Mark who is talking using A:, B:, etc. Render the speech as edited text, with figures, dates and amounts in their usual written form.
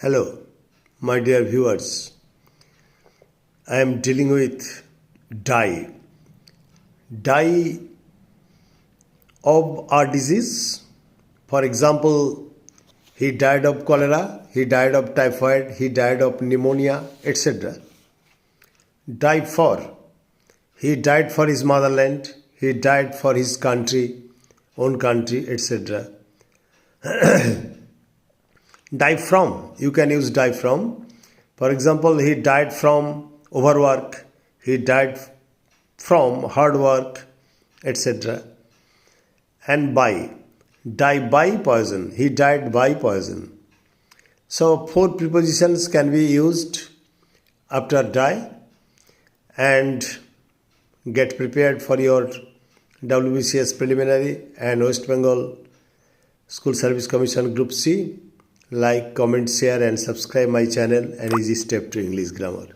A: Hello, my dear viewers. I am dealing with die. Die of a disease. For example, he died of cholera, he died of typhoid, he died of pneumonia, etc. Die for. He died for his motherland, he died for his country, own country, etc. Die from. You can use die from. For example, he died from overwork, he died from hard work, etc. And by. Die by poison. He died by poison. So, four prepositions can be used after die and get prepared for your WBCS preliminary and West Bengal School Service Commission Group C. Like, comment, share and subscribe my channel and easy step to English grammar.